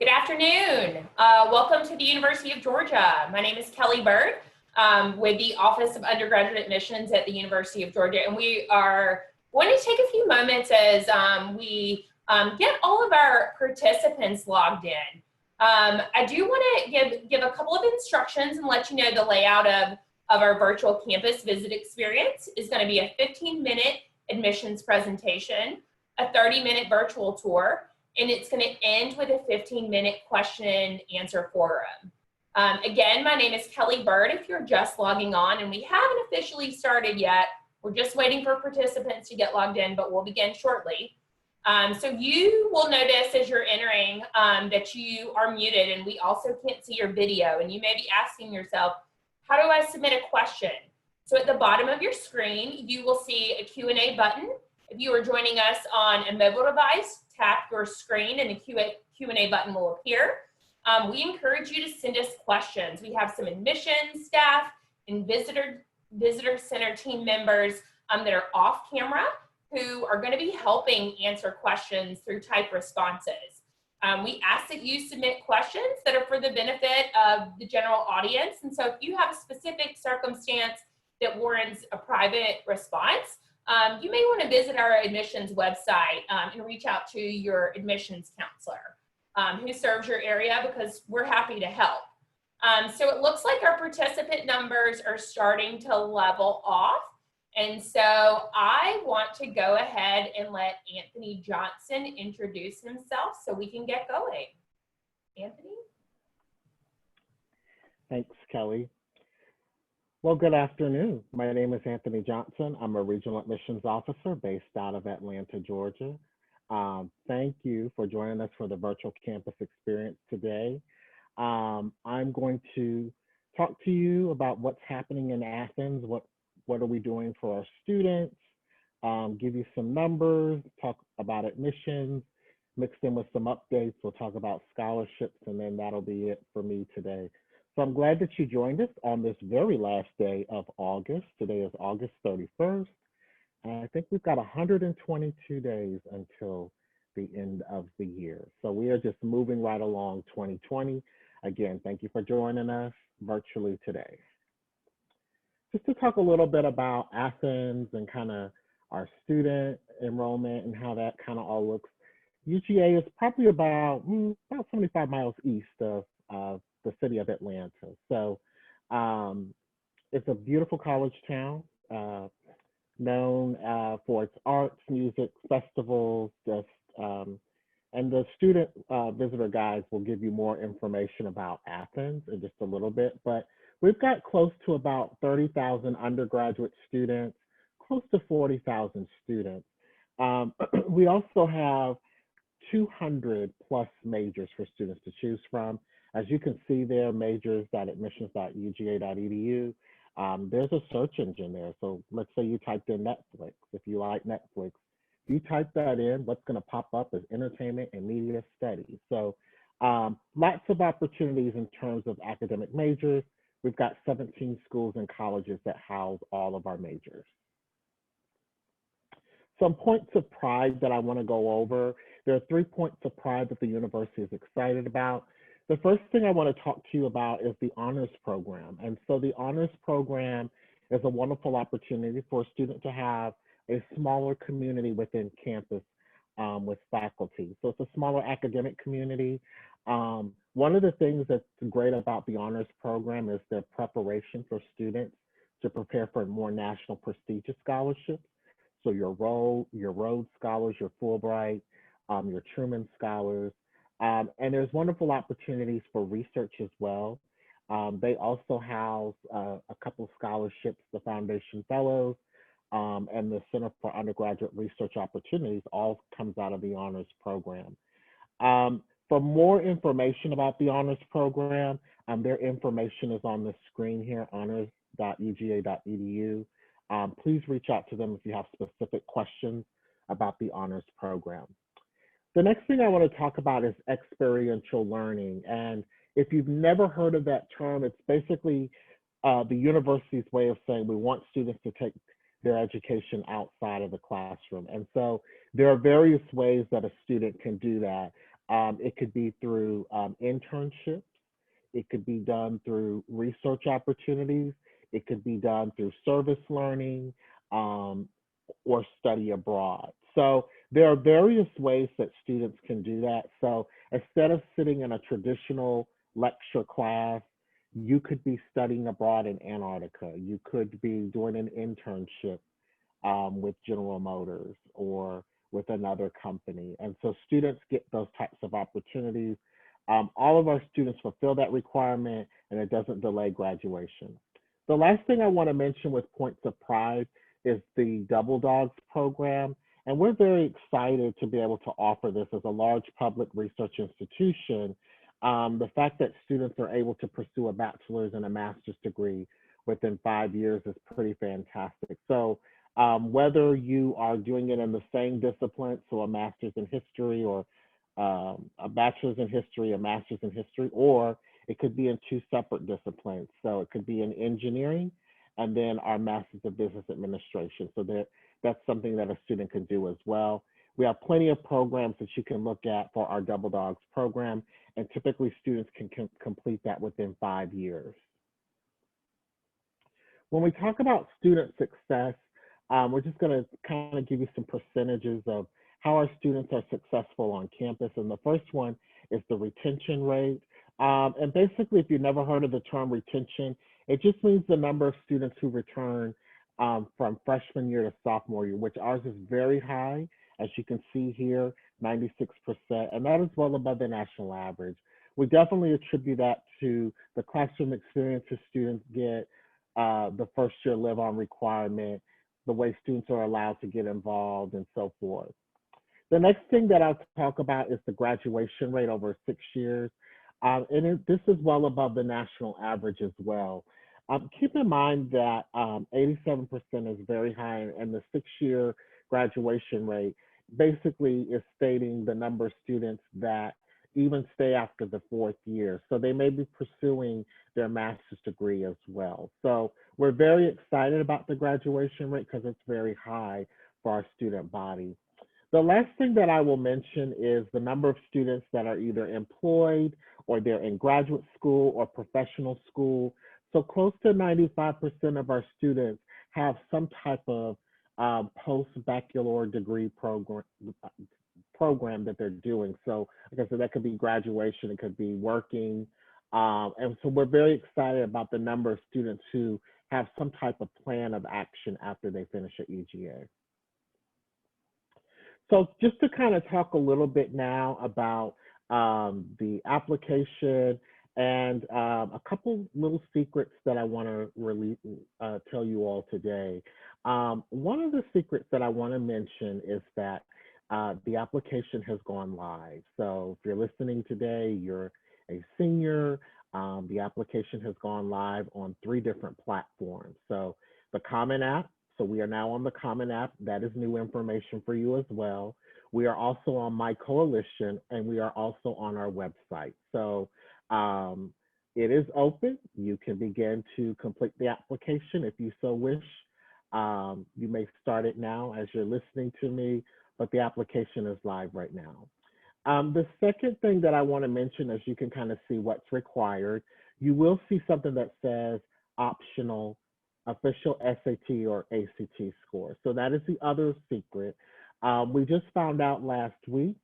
Good afternoon. Welcome to the University of Georgia. My name is Kelly Bird with the Office of Undergraduate Admissions at the University of Georgia, and we are going to take a few moments as we get all of our participants logged in. I do want to give a couple of instructions and let you know the layout of our virtual campus visit experience is going to be a 15-minute admissions presentation, a 30-minute virtual tour, and it's going to end with a 15-minute question and answer forum. Again, my name is Kelly Bird if you're just logging on, and we haven't officially started yet. We're just waiting for participants to get logged in, but we'll begin shortly. So you will notice as you're entering that you are muted, and we also can't see your video, and you may be asking yourself, how do I submit a question? So at the bottom of your screen, you will see a Q&A button. If you are joining us on a mobile device, tap your screen and the Q&A button will appear. We encourage you to send us questions. We have some admissions staff and visitor center team members that are off camera who are going to be helping answer questions through type responses. We ask that you submit questions that are for the benefit of the general audience. And so if you have a specific circumstance that warrants a private response, you may want to visit our admissions website and reach out to your admissions counselor who serves your area, because we're happy to help. So it looks like our participant numbers are starting to level off. And so I want to go ahead and let Anthony Johnson introduce himself so we can get going. Anthony? Thanks, Kelly. Well, good afternoon. My name is Anthony Johnson. I'm a regional admissions officer based out of Atlanta, Georgia. Thank you for joining us for the virtual campus experience today. I'm going to talk to you about what's happening in Athens, what are we doing for our students, give you some numbers, talk about admissions, mixed in with some updates. We'll talk about scholarships, and then that'll be it for me today. So I'm glad that you joined us on this very last day of August. Today is August 31st. And I think we've got 122 days until the end of the year. So we are just moving right along 2020. Again, thank you for joining us virtually today. Just to talk a little bit about Athens and kind of our student enrollment and how that kind of all looks. UGA is probably about 75 miles east of the city of Atlanta. So it's a beautiful college town, known for its arts, music, festivals, and the student visitor guides will give you more information about Athens in just a little bit, but we've got close to about 30,000 undergraduate students, close to 40,000 students. We also have 200 plus majors for students to choose from. As you can see there, majors.admissions.uga.edu. There's a search engine there. So let's say you typed in Netflix. If you like Netflix, if you type that in, what's going to pop up is entertainment and media studies. So lots of opportunities in terms of academic majors. We've got 17 schools and colleges that house all of our majors. Some points of pride that I want to go over. There are 3 points of pride that the university is excited about. The first thing I want to talk to you about is the honors program. And so the honors program is a wonderful opportunity for a student to have a smaller community within campus with faculty. So it's a smaller academic community. One of the things that's great about the honors program is the preparation for students to prepare for more national prestigious scholarships. So your Rhodes Scholars, your Fulbright, your Truman Scholars, and there's wonderful opportunities for research as well. They also house a couple of scholarships, the Foundation Fellows, and the Center for Undergraduate Research Opportunities all comes out of the honors program. For more information about the honors program, their information is on the screen here, honors.uga.edu. Please reach out to them if you have specific questions about the honors program. The next thing I want to talk about is experiential learning. And if you've never heard of that term, it's basically the university's way of saying we want students to take their education outside of the classroom. And so there are various ways that a student can do that. It could be through internships. It could be done through research opportunities. It could be done through service learning um, or study abroad. So there are various ways that students can do that. So instead of sitting in a traditional lecture class, you could be studying abroad in Antarctica. You could be doing an internship with General Motors or with another company. And so students get those types of opportunities. All of our students fulfill that requirement and it doesn't delay graduation. The last thing I want to mention with Points of Pride is the Double Dogs program. And we're very excited to be able to offer this as a large public research institution. The fact that students are able to pursue a bachelor's and a master's degree within 5 years is pretty fantastic. So whether you are doing it in the same discipline, so a master's in history or a bachelor's in history, a master's in history, or it could be in two separate disciplines. So it could be in engineering and then our master's of business administration. So that's something that a student can do as well. We have plenty of programs that you can look at for our Double Dogs program, and typically students can complete that within 5 years. When we talk about student success, we're just going to kind of give you some percentages of how our students are successful on campus. And the first one is the retention rate. And basically, if you've never heard of the term retention, it just means the number of students who return from freshman year to sophomore year, which ours is very high, as you can see here, 96%, and that is well above the national average. We definitely attribute that to the classroom experiences students get, the first year live-on requirement, the way students are allowed to get involved, and so forth. The next thing that I'll talk about is the graduation rate over 6 years. This is well above the national average as well. Keep in mind that 87% is very high, and the 6-year graduation rate basically is stating the number of students that even stay after the 4th year. So they may be pursuing their master's degree as well. So we're very excited about the graduation rate because it's very high for our student body. The last thing that I will mention is the number of students that are either employed or they're in graduate school or professional school. So close to 95% of our students have some type of post-baccalaureate degree program that they're doing. So like I said, that could be graduation, it could be working. And so we're very excited about the number of students who have some type of plan of action after they finish at UGA. So just to kind of talk a little bit now about the application and a couple little secrets that I want to really tell you all today. One of the secrets that I want to mention is that the application has gone live. So if you're listening today, you're a senior, the application has gone live on 3 different platforms. So the Common App, so we are now on the Common App. That is new information for you as well. We are also on My Coalition, and we are also on our website. So it is open. You can begin to complete the application if you so wish. You may start it now as you're listening to me, but the application is live right now. The second thing that I want to mention, as you can kind of see what's required, you will see something that says optional official SAT or ACT score. So that is the other secret. We just found out last week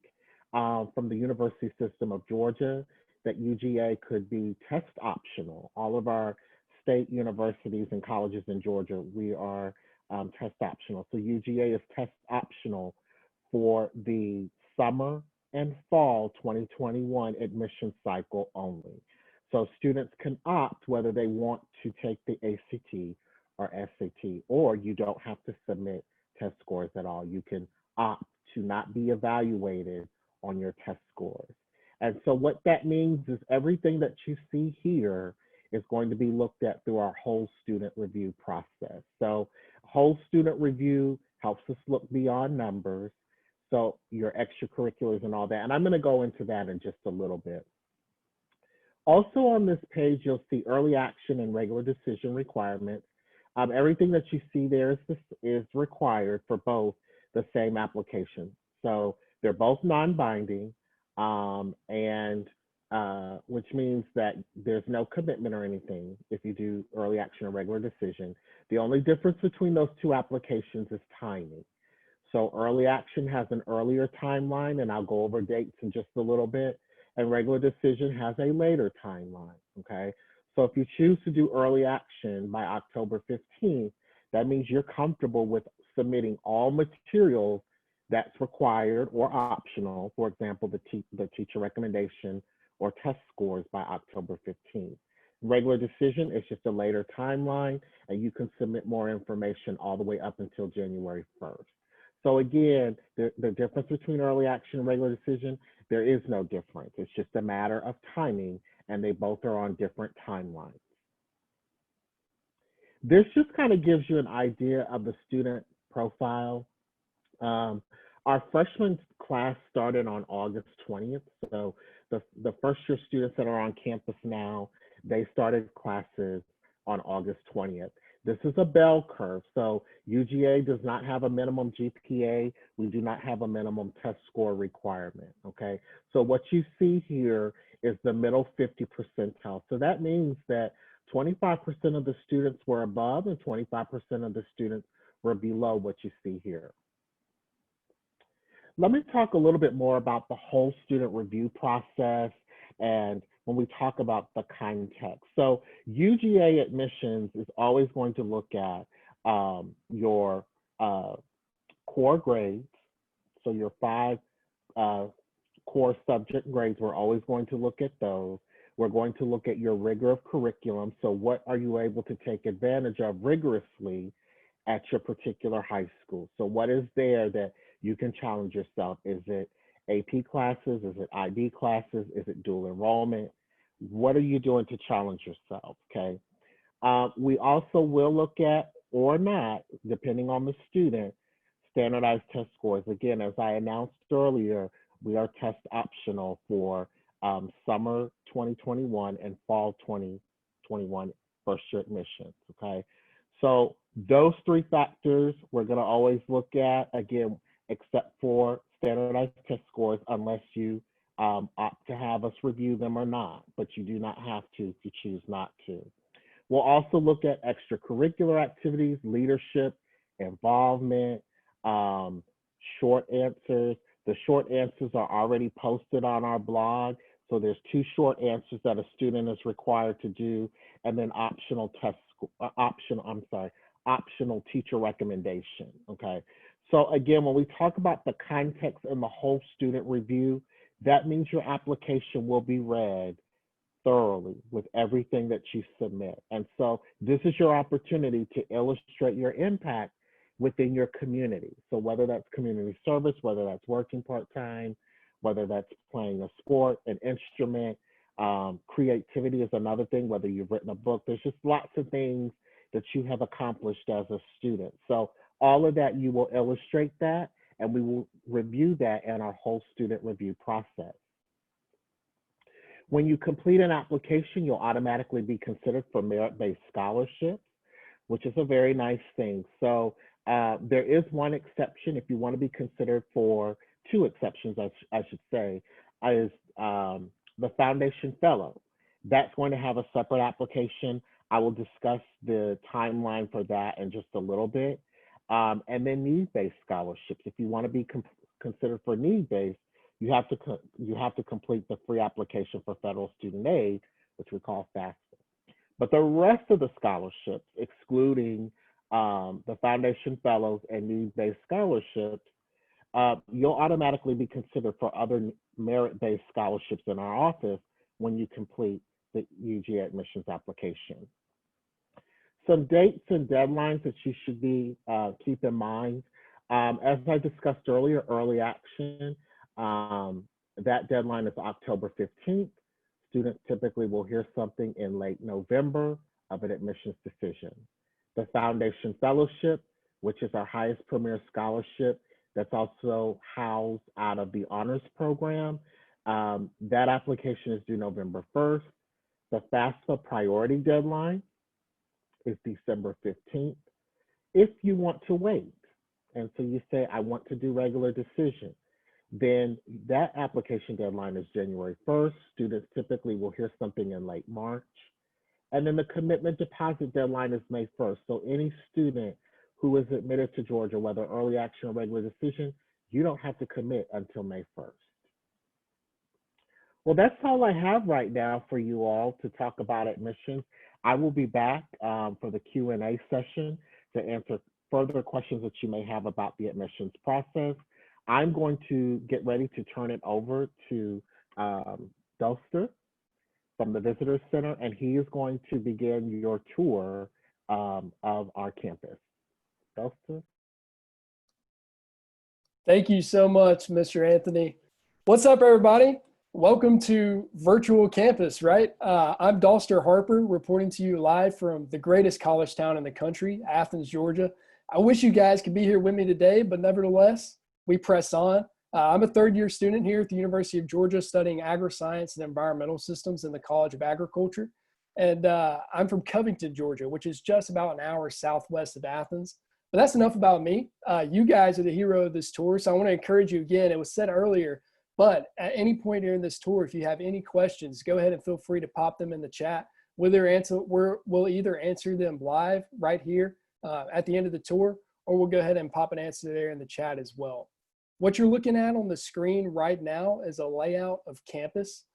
from the University System of Georgia that UGA could be test optional. All of our state universities and colleges in Georgia, we are test optional. So UGA is test optional for the summer and fall 2021 admission cycle only. So students can opt whether they want to take the ACT or SAT, or you don't have to submit test scores at all. You can opt to not be evaluated on your test scores. And so what that means is everything that you see here is going to be looked at through our whole student review process. So whole student review helps us look beyond numbers. So your extracurriculars and all that. And I'm going to go into that in just a little bit. Also on this page, you'll see early action and regular decision requirements. Everything that you see there is required for both the same application. So they're both non-binding. and which means that there's no commitment or anything if you do early action or regular decision. The only difference between those two applications is timing. So early action has an earlier timeline, and I'll go over dates in just a little bit, and regular decision has a later timeline, okay? So if you choose to do early action by October 15th, that means you're comfortable with submitting all materials that's required or optional, for example, the teacher recommendation or test scores by October 15th. Regular decision is just a later timeline, and you can submit more information all the way up until January 1st. So again, the difference between early action and regular decision, there is no difference. It's just a matter of timing, and they both are on different timelines. This just kind of gives you an idea of the student profile. Our freshman class started on August 20th. So the first year students that are on campus now, they started classes on August 20th. This is a bell curve. So UGA does not have a minimum GPA. We do not have a minimum test score requirement, okay? So what you see here is the middle 50 percentile. So that means that 25% of the students were above and 25% of the students were below what you see here. Let me talk a little bit more about the whole student review process and when we talk about the context. So UGA admissions is always going to look at your core grades. So your 5 core subject grades, we're always going to look at those. We're going to look at your rigor of curriculum. So what are you able to take advantage of rigorously at your particular high school? So what is there that you can challenge yourself? Is it AP classes? Is it IB classes? Is it dual enrollment? What are you doing to challenge yourself, okay? We also will look at, or not, depending on the student, standardized test scores. Again, as I announced earlier, we are test optional for summer 2021 and fall 2021 first year admissions, okay? So those 3 factors we're gonna always look at, again, except for standardized test scores, unless you opt to have us review them or not, but you do not have to if you choose not to. We'll also look at extracurricular activities, leadership, involvement, short answers. The short answers are already posted on our blog. So there's 2 short answers that a student is required to do, and then optional teacher recommendation, okay? So again, when we talk about the context and the whole student review, that means your application will be read thoroughly with everything that you submit. And so this is your opportunity to illustrate your impact within your community. So whether that's community service, whether that's working part-time, whether that's playing a sport, an instrument, creativity is another thing, whether you've written a book, there's just lots of things that you have accomplished as a student. So all of that, you will illustrate that, and we will review that in our whole student review process. When you complete an application, you'll automatically be considered for merit-based scholarships, which is a very nice thing. So there is one exception if you want to be considered for 2 exceptions, I should say, is the Foundation Fellow. That's going to have a separate application. I will discuss the timeline for that in just a little bit. And then need-based scholarships. If you want to be considered for need-based, you have to complete the free application for federal student aid, which we call FAFSA. But the rest of the scholarships, excluding the Foundation Fellows and need-based scholarships, you'll automatically be considered for other merit-based scholarships in our office when you complete the UGA admissions application. Some dates and deadlines that you should be keep in mind. As I discussed earlier, early action, that deadline is October 15th. Students typically will hear something in late November of an admissions decision. The Foundation Fellowship, which is our highest premier scholarship, that's also housed out of the honors program. That application is due November 1st. The FAFSA priority deadline is December 15th. If you want to wait, and so you say, I want to do regular decision, Then that application deadline is January 1st. Students typically will hear something in late March. And then the commitment deposit deadline is May 1st. So any student who is admitted to Georgia, whether early action or regular decision, you don't have to commit until May 1st. Well, that's all I have right now for you all to talk about admissions. I will be back for the Q&A session to answer further questions that you may have about the admissions process. I'm going to get ready to turn it over to Dulster from the Visitor Center, and he is going to begin your tour of our campus. Dulster? Thank you so much, Mr. Anthony. What's up, everybody? Welcome to Virtual Campus, right? I'm Dulster Harper, reporting to you live from the greatest college town in the country, Athens, Georgia. I wish you guys could be here with me today, but nevertheless, we press on. I'm a third-year student here at the University of Georgia studying agri-science and environmental systems in the College of Agriculture. And I'm from Covington, Georgia, which is just about an hour southwest of Athens. But that's enough about me. You guys are the hero of this tour, so I want to encourage you again. It was said earlier, but at any point during this tour, if you have any questions, go ahead and feel free to pop them in the chat. We'll either answer them live right here at the end of the tour, or we'll go ahead and pop an answer there in the chat as well. What you're looking at on the screen right now is a layout of campus.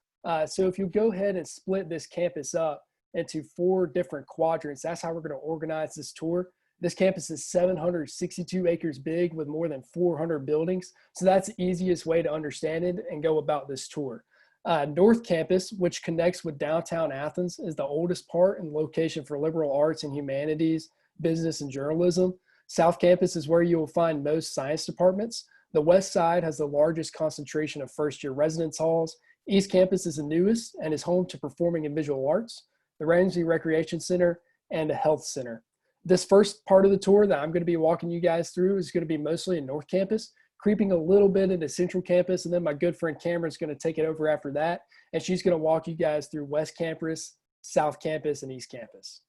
So if you go ahead and split this campus up into 4 different quadrants, that's how we're going to organize this tour. This campus is 762 acres big with more than 400 buildings. So that's the easiest way to understand it and go about this tour. North Campus, which connects with downtown Athens, is the oldest part and location for liberal arts and humanities, business, and journalism. South Campus is where you will find most science departments. The West Side has the largest concentration of first-year residence halls. East Campus is the newest and is home to performing and visual arts, the Ramsey Recreation Center, and a health center. This first part of the tour that I'm going to be walking you guys through is going to be mostly in North Campus, creeping a little bit into Central Campus, and then my good friend Cameron is going to take it over after that, and she's going to walk you guys through West Campus, South Campus, and East Campus.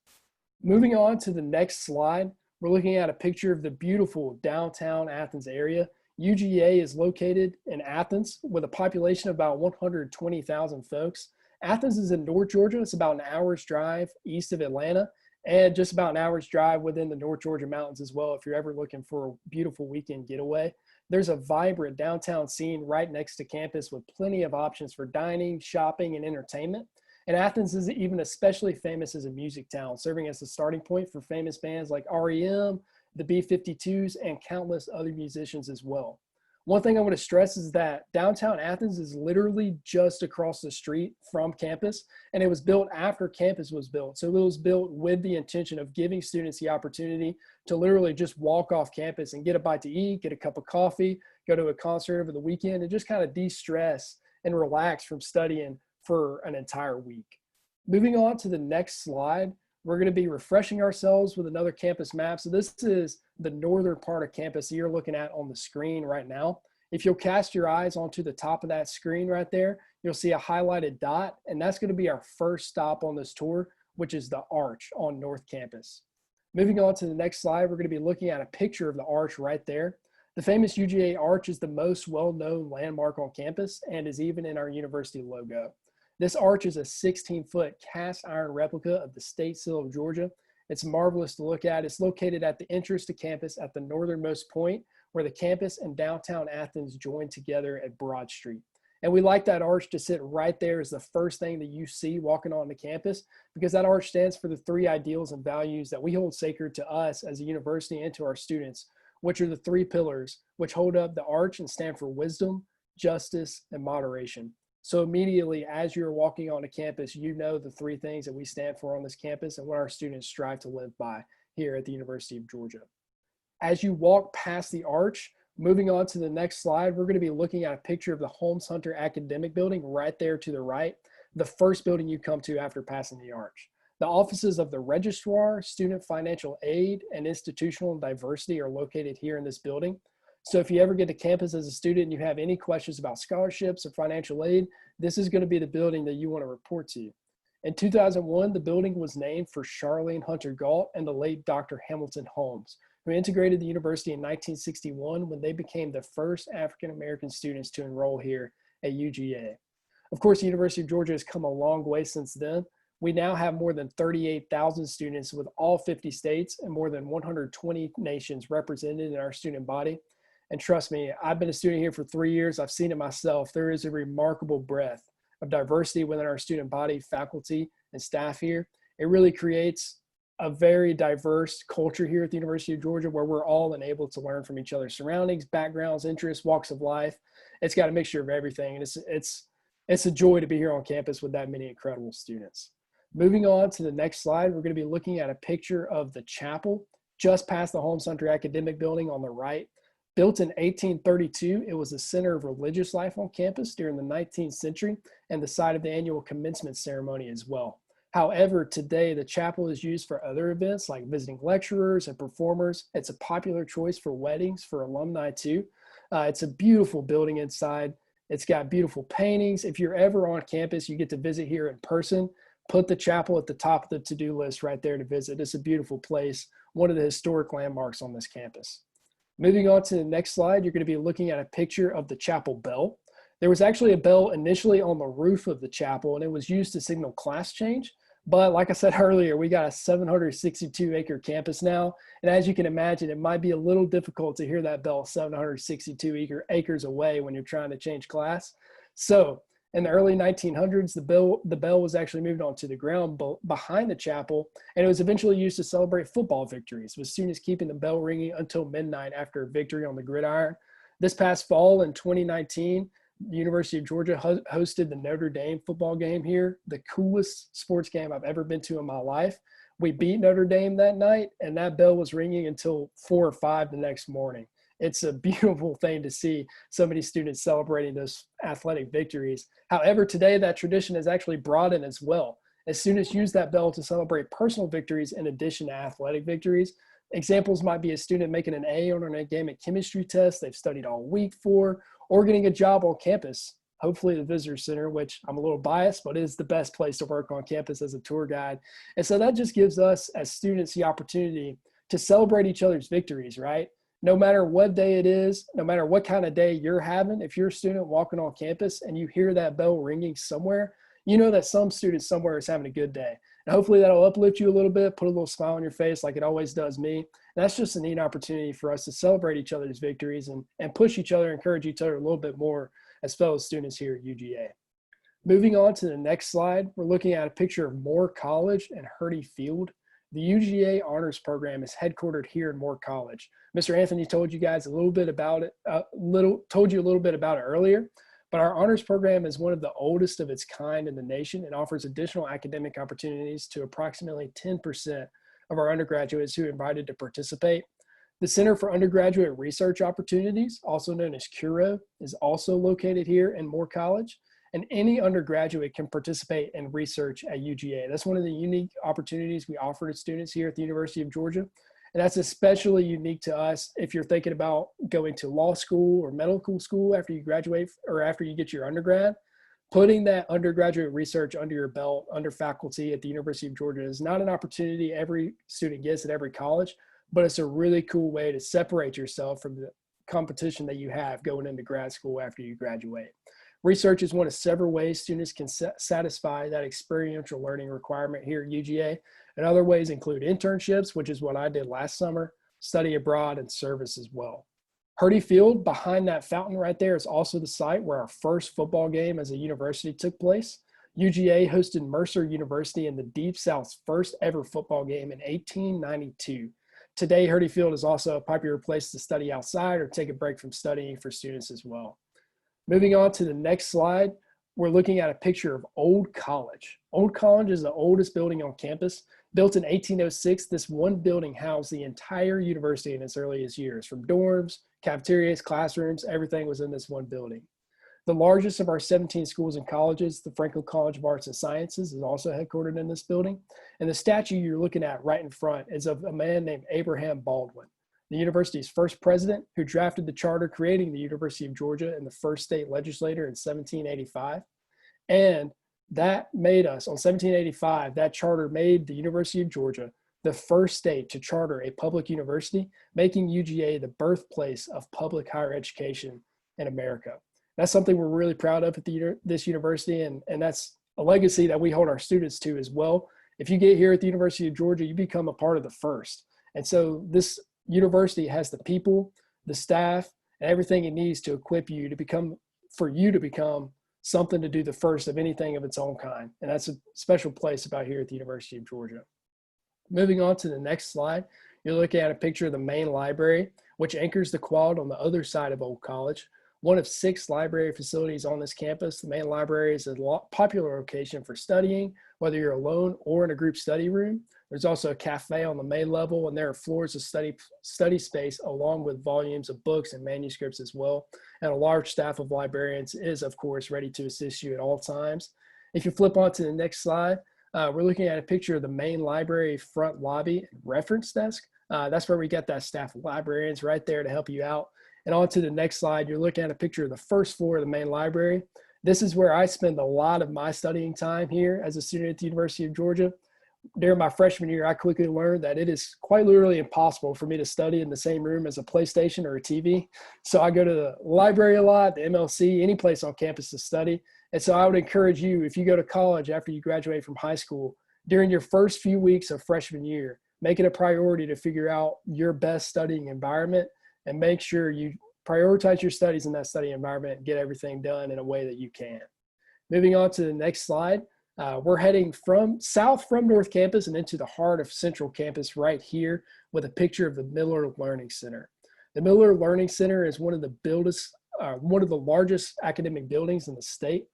Moving on to the next slide, we're looking at a picture of the beautiful downtown Athens area. UGA is located in Athens with a population of about 120,000 folks. Athens is in North Georgia. It's about an hour's drive east of Atlanta, and just about an hour's drive within the North Georgia mountains as well if you're ever looking for a beautiful weekend getaway. There's a vibrant downtown scene right next to campus with plenty of options for dining, shopping, and entertainment. And Athens is even especially famous as a music town, serving as a starting point for famous bands like REM, the B-52s, and countless other musicians as well. One thing I want to stress is that downtown Athens is literally just across the street from campus, and it was built after campus was built. So it was built with the intention of giving students the opportunity to literally just walk off campus and get a bite to eat, get a cup of coffee, go to a concert over the weekend, and just kind of de-stress and relax from studying for an entire week. Moving on to the next slide, we're going to be refreshing ourselves with another campus map. So this is the northern part of campus you're looking at on the screen right now. If you'll cast your eyes onto the top of that screen right there, you'll see a highlighted dot, and that's going to be our first stop on this tour, which is the Arch on North Campus. Moving on to the next slide, we're going to be looking at a picture of the Arch right there. The famous UGA Arch is the most well-known landmark on campus and is even in our university logo. This arch is a 16-foot cast iron replica of the state seal of Georgia. It's marvelous to look at. It's located at the entrance to campus at the northernmost point where the campus and downtown Athens join together at Broad Street. And we like that arch to sit right there as the first thing that you see walking onto campus, because that arch stands for the 3 ideals and values that we hold sacred to us as a university and to our students, which are the 3 pillars which hold up the arch and stand for wisdom, justice, and moderation. So immediately as you're walking onto campus, you know the 3 things that we stand for on this campus and what our students strive to live by here at the University of Georgia. As you walk past the arch, moving on to the next slide, we're going to be looking at a picture of the Holmes Hunter Academic Building right there to the right, the first building you come to after passing the arch. The offices of the Registrar, Student Financial Aid, and Institutional Diversity are located here in this building. So if you ever get to campus as a student and you have any questions about scholarships or financial aid, this is going to be the building that you want to report to. In 2001, the building was named for Charlene Hunter Galt and the late Dr. Hamilton Holmes, who integrated the university in 1961 when they became the first African-American students to enroll here at UGA. Of course, the University of Georgia has come a long way since then. We now have more than 38,000 students with all 50 states and more than 120 nations represented in our student body. And trust me, I've been a student here for 3 years. I've seen it myself. There is a remarkable breadth of diversity within our student body, faculty, and staff here. It really creates a very diverse culture here at the University of Georgia where we're all enabled to learn from each other's surroundings, backgrounds, interests, walks of life. It's got a mixture of everything. And it's a joy to be here on campus with that many incredible students. Moving on to the next slide, we're going to be looking at a picture of the chapel just past the Holmes Hunter Academic Building on the right. Built in 1832, it was a center of religious life on campus during the 19th century and the site of the annual commencement ceremony as well. However, today the chapel is used for other events like visiting lecturers and performers. It's a popular choice for weddings, for alumni too. It's a beautiful building inside. It's got beautiful paintings. If you're ever on campus, you get to visit here in person. Put the chapel at the top of the to-do list right there to visit. It's a beautiful place, one of the historic landmarks on this campus. Moving on to the next slide, you're going to be looking at a picture of the chapel bell. There was actually a bell initially on the roof of the chapel, and it was used to signal class change. But like I said earlier, we got a 762-acre campus now. And as you can imagine, it might be a little difficult to hear that bell 762 acres away when you're trying to change class. So in the early 1900s, the bell was actually moved onto the ground behind the chapel, and it was eventually used to celebrate football victories, with students keeping the bell ringing until midnight after a victory on the gridiron. This past fall in 2019, the University of Georgia hosted the Notre Dame football game here, the coolest sports game I've ever been to in my life. We beat Notre Dame that night, and that bell was ringing until 4 or 5 the next morning. It's a beautiful thing to see so many students celebrating those athletic victories. However, today that tradition has actually broadened as well, as students use that bell to celebrate personal victories in addition to athletic victories. Examples might be a student making an A on an organic chemistry test they've studied all week for, or getting a job on campus, hopefully the visitor center, which I'm a little biased, but it is the best place to work on campus as a tour guide. And so that just gives us as students the opportunity to celebrate each other's victories, right? No matter what day it is, no matter what kind of day you're having, if you're a student walking on campus and you hear that bell ringing somewhere, you know that some student somewhere is having a good day. And hopefully that'll uplift you a little bit, put a little smile on your face like it always does me. And that's just a neat opportunity for us to celebrate each other's victories and push each other, encourage each other a little bit more as fellow students here at UGA. Moving on to the next slide, we're looking at a picture of Moore College and Hurdy Field. The UGA Honors Program is headquartered here in Moore College. Mr. Anthony told you guys a little bit about it, told you a little bit about it earlier, but our honors program is one of the oldest of its kind in the nation and offers additional academic opportunities to approximately 10% of our undergraduates who are invited to participate. The Center for Undergraduate Research Opportunities, also known as CURO, is also located here in Moore College, and any undergraduate can participate in research at UGA. That's one of the unique opportunities we offer to students here at the University of Georgia. And that's especially unique to us if you're thinking about going to law school or medical school after you graduate or after you get your undergrad. Putting that undergraduate research under your belt, under faculty at the University of Georgia is not an opportunity every student gets at every college, but it's a really cool way to separate yourself from the competition that you have going into grad school after you graduate. Research is one of several ways students can satisfy that experiential learning requirement here at UGA. And other ways include internships, which is what I did last summer, study abroad, and service as well. Hurdy Field, behind that fountain right there, is also the site where our first football game as a university took place. UGA hosted Mercer University in the Deep South's first ever football game in 1892. Today, Hurdy Field is also a popular place to study outside or take a break from studying for students as well. Moving on to the next slide, we're looking at a picture of Old College. Old College is the oldest building on campus. Built in 1806, this one building housed the entire university in its earliest years. From dorms, cafeterias, classrooms, everything was in this one building. The largest of our 17 schools and colleges, the Franklin College of Arts and Sciences, is also headquartered in this building. And the statue you're looking at right in front is of a man named Abraham Baldwin, the university's first president, who drafted the charter creating the University of Georgia and the first state legislature in 1785. And that made us, on 1785, that charter made the University of Georgia the first state to charter a public university, making UGA the birthplace of public higher education in America. That's something we're really proud of at this university, and that's a legacy that we hold our students to as well. If you get here at the University of Georgia, you become a part of the first. And so this university has the people, the staff, and everything it needs to equip you to become something to do the first of anything of its own kind. And that's a special place about here at the University of Georgia. Moving on to the next slide, you're looking at a picture of the main library, which anchors the quad on the other side of Old College. One of 6 library facilities on this campus. The main library is a popular location for studying, whether you're alone or in a group study room. There's also a cafe on the main level, and there are floors of study space along with volumes of books and manuscripts as well. And a large staff of librarians is, of course, ready to assist you at all times. If you flip on to the next slide, we're looking at a picture of the main library front lobby and reference desk. That's where we get that staff of librarians right there to help you out. And on to the next slide, you're looking at a picture of the first floor of the main library. This is where I spend a lot of my studying time here as a student at the University of Georgia. During my freshman year, I quickly learned that it is quite literally impossible for me to study in the same room as a PlayStation or a TV. So I go to the library a lot, the MLC, any place on campus to study. And so I would encourage you, if you go to college after you graduate from high school, during your first few weeks of freshman year, make it a priority to figure out your best studying environment and make sure you prioritize your studies in that study environment and get everything done in a way that you can. Moving on to the next slide, we're heading south from North Campus and into the heart of Central Campus right here with a picture of the Miller Learning Center. The Miller Learning Center is one of the largest academic buildings in the state.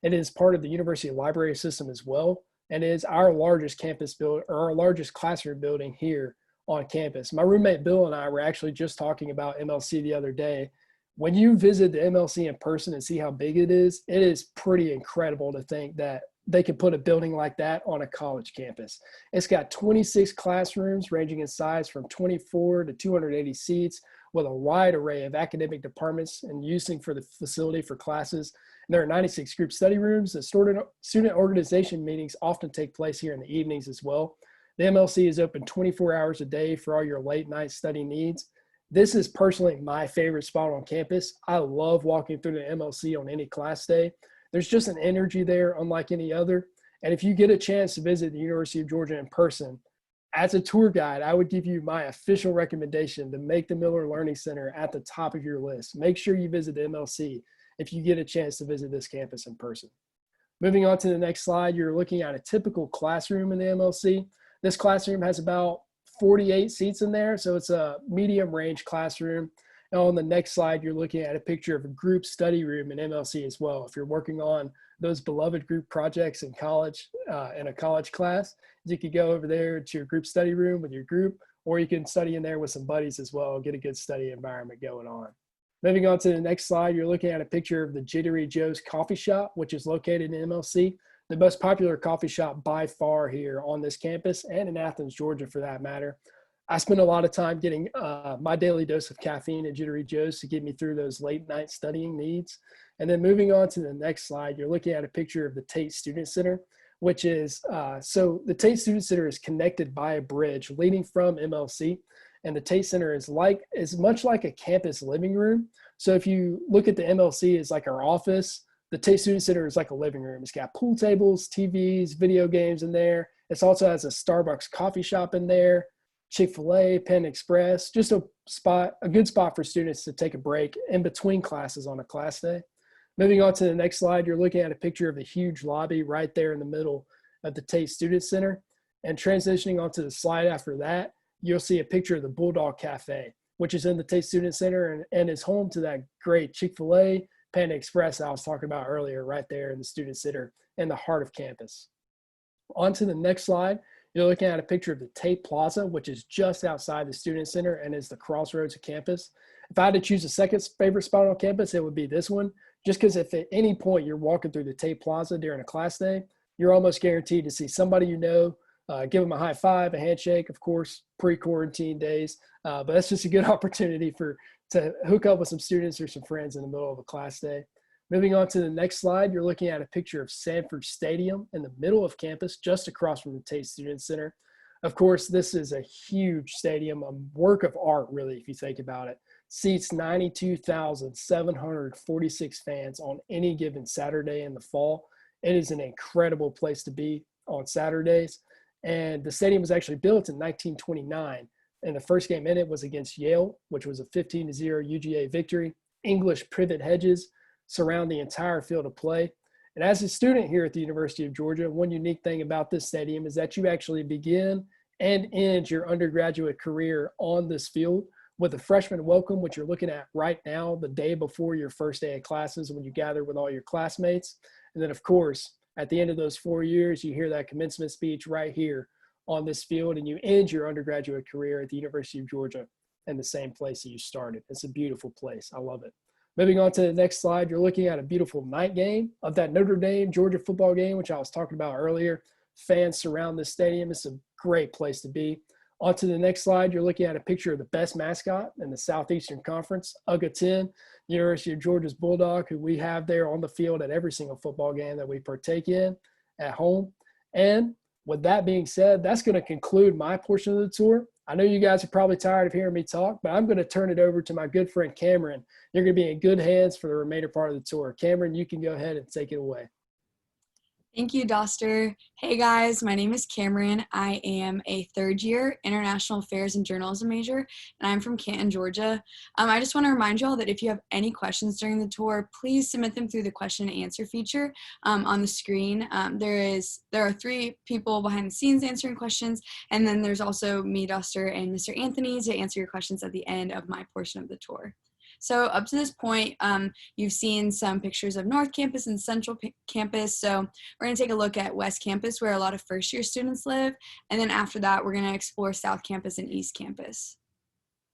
It is part of the University Library System as well, and it is our largest campus building, or our largest classroom building here on campus. My roommate Bill and I were actually just talking about MLC the other day. When you visit the MLC in person and see how big it is pretty incredible to think that they could put a building like that on a college campus. It's got 26 classrooms ranging in size from 24 to 280 seats with a wide array of academic departments and using for the facility for classes. And there are 96 group study rooms. The student organization meetings often take place here in the evenings as well. The MLC is open 24 hours a day for all your late night study needs. This is personally my favorite spot on campus. I love walking through the MLC on any class day. There's just an energy there unlike any other. And if you get a chance to visit the University of Georgia in person, as a tour guide, I would give you my official recommendation to make the Miller Learning Center at the top of your list. Make sure you visit the MLC if you get a chance to visit this campus in person. Moving on to the next slide, you're looking at a typical classroom in the MLC. This classroom has about 48 seats in there, so it's a medium range classroom. And on the next slide, you're looking at a picture of a group study room in MLC as well. If you're working on those beloved group projects in college, in a college class, you could go over there to your group study room with your group, or you can study in there with some buddies as well, get a good study environment going on. Moving on to the next slide, you're looking at a picture of the Jittery Joe's Coffee Shop, which is located in MLC. The most popular coffee shop by far here on this campus and in Athens, Georgia for that matter. I spend a lot of time getting my daily dose of caffeine at Jittery Joe's to get me through those late night studying needs. And then moving on to the next slide, you're looking at a picture of the Tate Student Center, which is, so the Tate Student Center is connected by a bridge leading from MLC. And the Tate Center is much like a campus living room. So if you look at the MLC as like our office, the Tate Student Center is like a living room. It's got pool tables, TVs, video games in there. It also has a Starbucks coffee shop in there, Chick-fil-A, Penn Express, just a good spot for students to take a break in between classes on a class day. Moving on to the next slide, you're looking at a picture of the huge lobby right there in the middle of the Tate Student Center. And transitioning onto the slide after that, you'll see a picture of the Bulldog Cafe, which is in the Tate Student Center and is home to that great Chick-fil-A, Penn Express I was talking about earlier, right there in the Student Center in the heart of campus. On to the next slide, you're looking at a picture of the Tate Plaza, which is just outside the Student Center and is the crossroads of campus. If I had to choose a second favorite spot on campus, it would be this one, just because if at any point you're walking through the Tate Plaza during a class day, you're almost guaranteed to see somebody you know, give them a high five, a handshake, of course, pre-quarantine days. But that's just a good opportunity to hook up with some students or some friends in the middle of a class day. Moving on to the next slide, you're looking at a picture of Sanford Stadium in the middle of campus, just across from the Tate Student Center. Of course, this is a huge stadium, a work of art, really, if you think about it. Seats 92,746 fans on any given Saturday in the fall. It is an incredible place to be on Saturdays. And the stadium was actually built in 1929. And the first game in it was against Yale, which was a 15-0 UGA victory. English privet hedges surround the entire field of play. And as a student here at the University of Georgia, one unique thing about this stadium is that you actually begin and end your undergraduate career on this field with a freshman welcome, which you're looking at right now, the day before your first day of classes when you gather with all your classmates. And then, of course, at the end of those 4 years, you hear that commencement speech right here on this field, and you end your undergraduate career at the University of Georgia in the same place that you started. It's a beautiful place. I love it. Moving on to the next slide, you're looking at a beautiful night game of that Notre Dame Georgia football game, which I was talking about earlier. Fans surround this stadium. It's a great place to be. On to the next slide, you're looking at a picture of the best mascot in the Southeastern Conference, UGA 10, University of Georgia's Bulldog, who we have there on the field at every single football game that we partake in at home. And with that being said, that's going to conclude my portion of the tour. I know you guys are probably tired of hearing me talk, but I'm going to turn it over to my good friend Cameron. You're going to be in good hands for the remainder part of the tour. Cameron, you can go ahead and take it away. Thank you, Doster. Hey guys, my name is Cameron. I am a third-year International Affairs and Journalism major, and I'm from Canton, Georgia. I just want to remind you all that if you have any questions during the tour, please submit them through the question and answer feature on the screen. There are 3 people behind the scenes answering questions, and then there's also me, Doster, and Mr. Anthony to answer your questions at the end of my portion of the tour. So up to this point, you've seen some pictures of North Campus and Central Campus. So we're going to take a look at West Campus, where a lot of first-year students live. And then after that, we're going to explore South Campus and East Campus.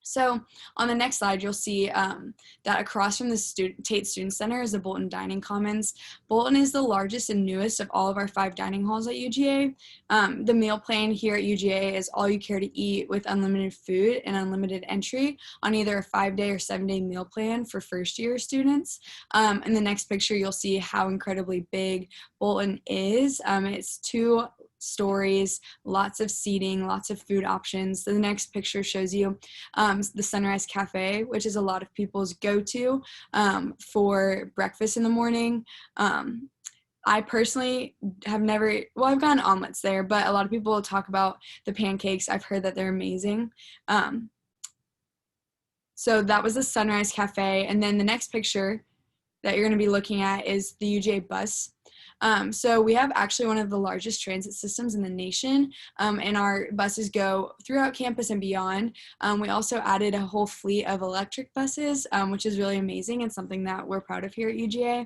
So on the next slide, you'll see that across from the Tate Student Center is the Bolton Dining Commons. Bolton is the largest and newest of all of our 5 dining halls at UGA. The meal plan here at UGA is all you care to eat with unlimited food and unlimited entry on either a 5-day or 7-day meal plan for first-year students. In the next picture, you'll see how incredibly big Bolton is. It's 2 stories, lots of seating, lots of food options. The next picture shows you the Sunrise Cafe, which is a lot of people's go-to for breakfast in the morning. I personally have never, I've gotten omelets there, but a lot of people talk about the pancakes. I've heard that they're amazing. So that was the Sunrise Cafe. And then the next picture that you're going to be looking at is the UGA bus. So we have actually one of the largest transit systems in the nation, and our buses go throughout campus and beyond. We also added a whole fleet of electric buses, which is really amazing and something that we're proud of here at UGA.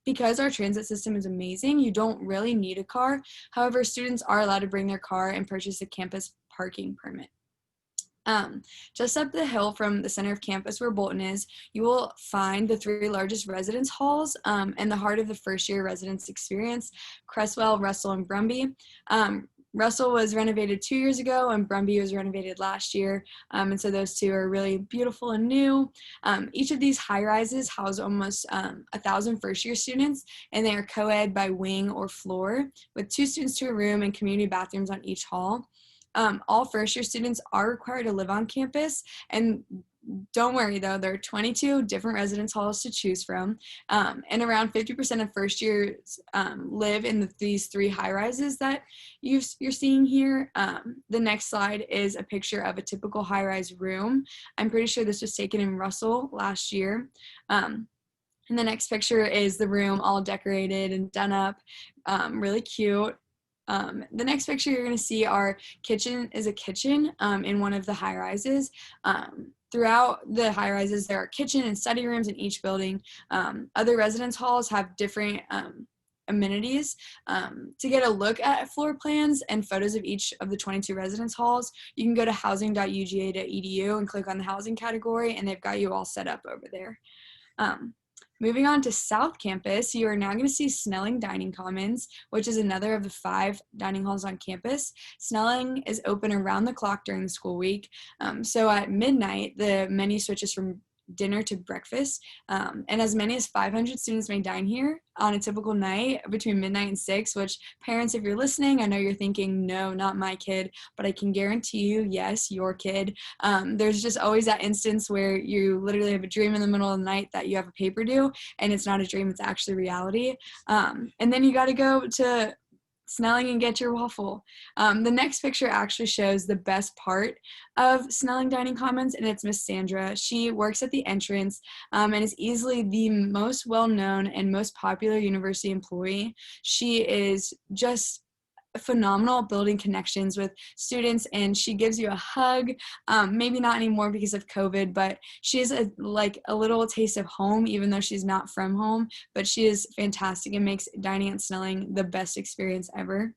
Because our transit system is amazing, you don't really need a car. However, students are allowed to bring their car and purchase a campus parking permit. Just up the hill from the center of campus where Bolton is, you will find the 3 largest residence halls and the heart of the first-year residence experience, Cresswell, Russell, and Brumby. Russell was renovated 2 years ago, and Brumby was renovated last year, and so those 2 are really beautiful and new. Each of these high-rises house almost 1,000 first-year students, and they are co-ed by wing or floor, with 2 students to a room and community bathrooms on each hall. All first-year students are required to live on campus, and don't worry though, there are 22 different residence halls to choose from, and around 50% of first years live in these 3 high-rises that you're seeing here. The next slide is a picture of a typical high-rise room. I'm pretty sure this was taken in Russell last year. And the next picture is the room all decorated and done up, really cute. The next picture you're going to see our kitchen is a kitchen in one of the high rises. Throughout the high rises, there are kitchen and study rooms in each building. Other residence halls have different amenities. To get a look at floor plans and photos of each of the 22 residence halls, you can go to housing.uga.edu and click on the housing category, and they've got you all set up over there. Moving on to South Campus, you are now going to see Snelling Dining Commons, which is another of the 5 dining halls on campus. Snelling is open around the clock during the school week. So at midnight, the menu switches from dinner to breakfast. And as many as 500 students may dine here on a typical night between midnight and 6, which parents, if you're listening, I know you're thinking, no, not my kid, but I can guarantee you, yes, your kid. There's just always that instance where you literally have a dream in the middle of the night that you have a paper due, and it's not a dream, it's actually reality. And then you got to go to Snelling and get your waffle. The next picture actually shows the best part of Snelling Dining Commons, and it's Miss Sandra. She works at the entrance and is easily the most well-known and most popular university employee. She is just phenomenal at building connections with students, and she gives you a hug. Maybe not anymore because of COVID, but she is like a little taste of home, even though she's not from home. But she is fantastic and makes dining at Snelling the best experience ever.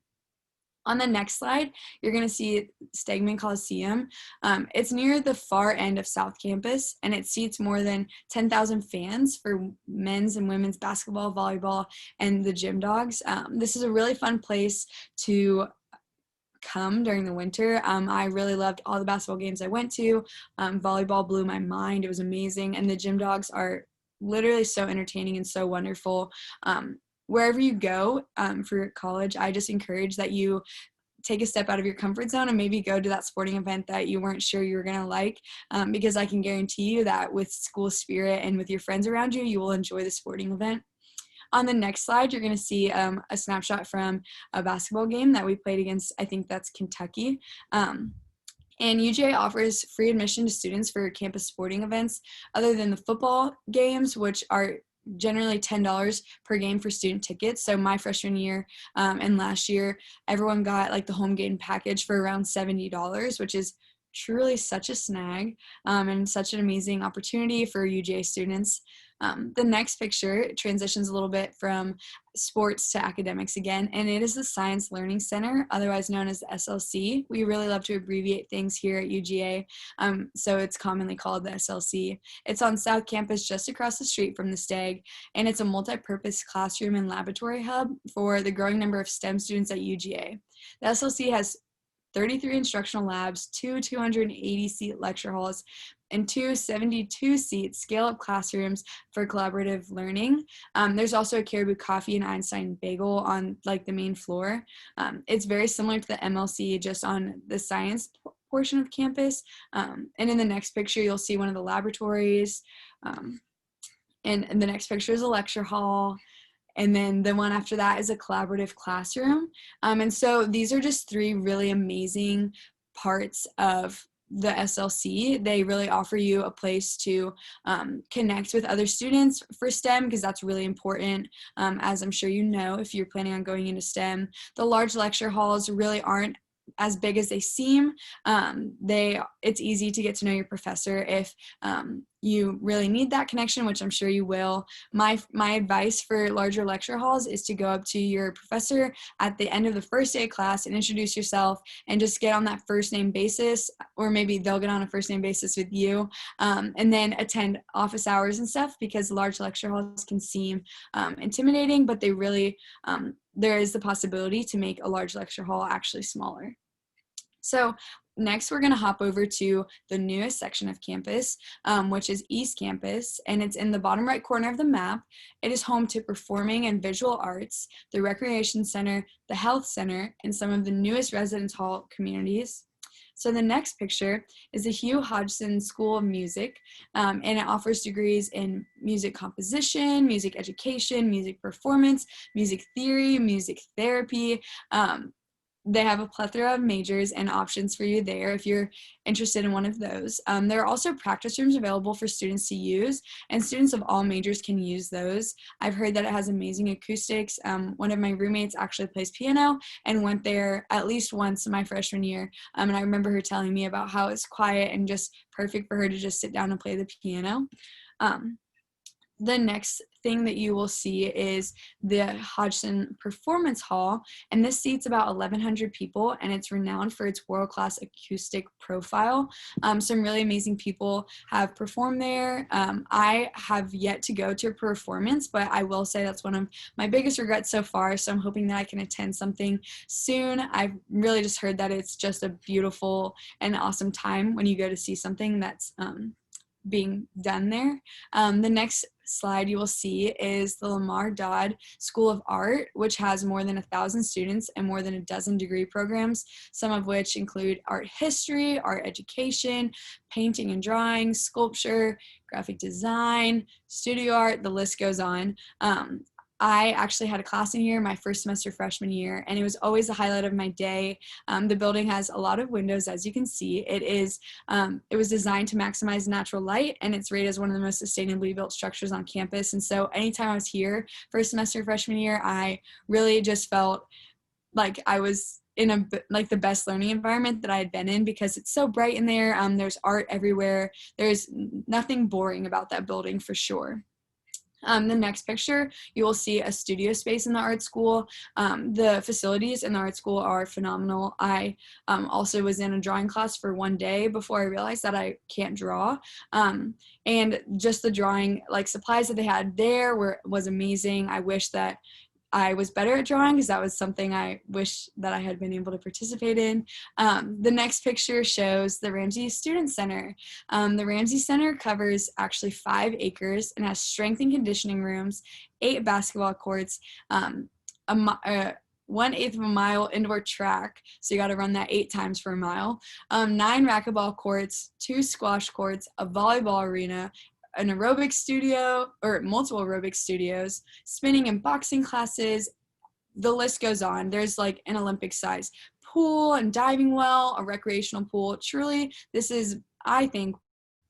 On the next slide, you're going to see Stegman Coliseum. It's near the far end of South Campus, and it seats more than 10,000 fans for men's and women's basketball, volleyball, and the gym dogs. This is a really fun place to come during the winter. I really loved all the basketball games I went to. Volleyball blew my mind. It was amazing. And the gym dogs are literally so entertaining and so wonderful. Wherever you go for college, I just encourage that you take a step out of your comfort zone and maybe go to that sporting event that you weren't sure you were going to like, because I can guarantee you that with school spirit and with your friends around you, you will enjoy the sporting event. On the next slide, you're going to see a snapshot from a basketball game that we played against, I think that's Kentucky. And UGA offers free admission to students for campus sporting events other than the football games, which are generally $10 per game for student tickets. So my freshman year and last year, everyone got like the home game package for around $70, which is truly such a snag and such an amazing opportunity for UGA students. The next picture transitions a little bit from sports to academics again, and it is the Science Learning Center, otherwise known as the SLC. We really love to abbreviate things here at UGA, so it's commonly called the SLC. It's on South Campus just across the street from the Steg, and it's a multi-purpose classroom and laboratory hub for the growing number of STEM students at UGA. The SLC has 33 instructional labs, 2 280-seat lecture halls, and 2 72-seat scale-up classrooms for collaborative learning. There's also a Caribou Coffee and Einstein Bagel on like the main floor. It's very similar to the MLC, just on the science portion of campus. And in the next picture, you'll see one of the laboratories. And the next picture is a lecture hall. And then the one after that is a collaborative classroom. And so these are just 3 really amazing parts of the SLC. They really offer you a place to connect with other students for STEM, because that's really important, as I'm sure you know if you're planning on going into STEM. The large lecture halls really aren't as big as they seem. It's easy to get to know your professor if you really need that connection, which I'm sure you will. My advice for larger lecture halls is to go up to your professor at the end of the first day of class and introduce yourself and just get on that first name basis, or maybe they'll get on a first name basis with you, and then attend office hours and stuff, because large lecture halls can seem intimidating, but they really, there is the possibility to make a large lecture hall actually smaller. So next, we're going to hop over to the newest section of campus, which is East Campus, and it's in the bottom right corner of the map. It is home to performing and visual arts, the recreation center, the health center, and some of the newest residence hall communities. So the next picture is the Hugh Hodgson School of Music, and it offers degrees in music composition, music education, music performance, music theory, music therapy. They have a plethora of majors and options for you there if you're interested in one of those. There are also practice rooms available for students to use, and students of all majors can use those. I've heard that it has amazing acoustics. One of my roommates actually plays piano and went there at least once in my freshman year, and I remember her telling me about how it's quiet and just perfect for her to just sit down and play the piano. The next thing that you will see is the Hodgson Performance Hall, and this seats about 1,100 people, and it's renowned for its world-class acoustic profile. Some really amazing people have performed there. I have yet to go to a performance, but I will say that's one of my biggest regrets so far, so I'm hoping that I can attend something soon. I've really just heard that it's just a beautiful and awesome time when you go to see something that's being done there. The next slide you will see is the Lamar Dodd School of Art, which has more than 1,000 students and more than a dozen degree programs, some of which include art history, art education, painting and drawing, sculpture, graphic design, studio art, the list goes on. I actually had a class in here my first semester freshman year, and it was always the highlight of my day. The building has a lot of windows, as you can see. It was designed to maximize natural light, and it's rated as one of the most sustainably built structures on campus. And so anytime I was here first semester freshman year, I really just felt like I was in the best learning environment that I had been in, because it's so bright in there. There's art everywhere. There's nothing boring about that building for sure. The next picture, you will see a studio space in the art school. The facilities in the art school are phenomenal. I also was in a drawing class for one day before I realized that I can't draw. And just the drawing supplies that they had there was amazing. I wish that I was better at drawing, because that was something I wish that I had been able to participate in. The next picture shows the Ramsey Student Center. The Ramsey Center covers actually 5 acres and has strength and conditioning rooms, 8 basketball courts, 1/8 of a mile indoor track, so you got to run that 8 times for a mile, 9 racquetball courts, 2 squash courts, a volleyball arena, an aerobic studio, or multiple aerobic studios, spinning and boxing classes. The list goes on. There's an Olympic size pool and diving well, a recreational pool. Truly, this is, I think,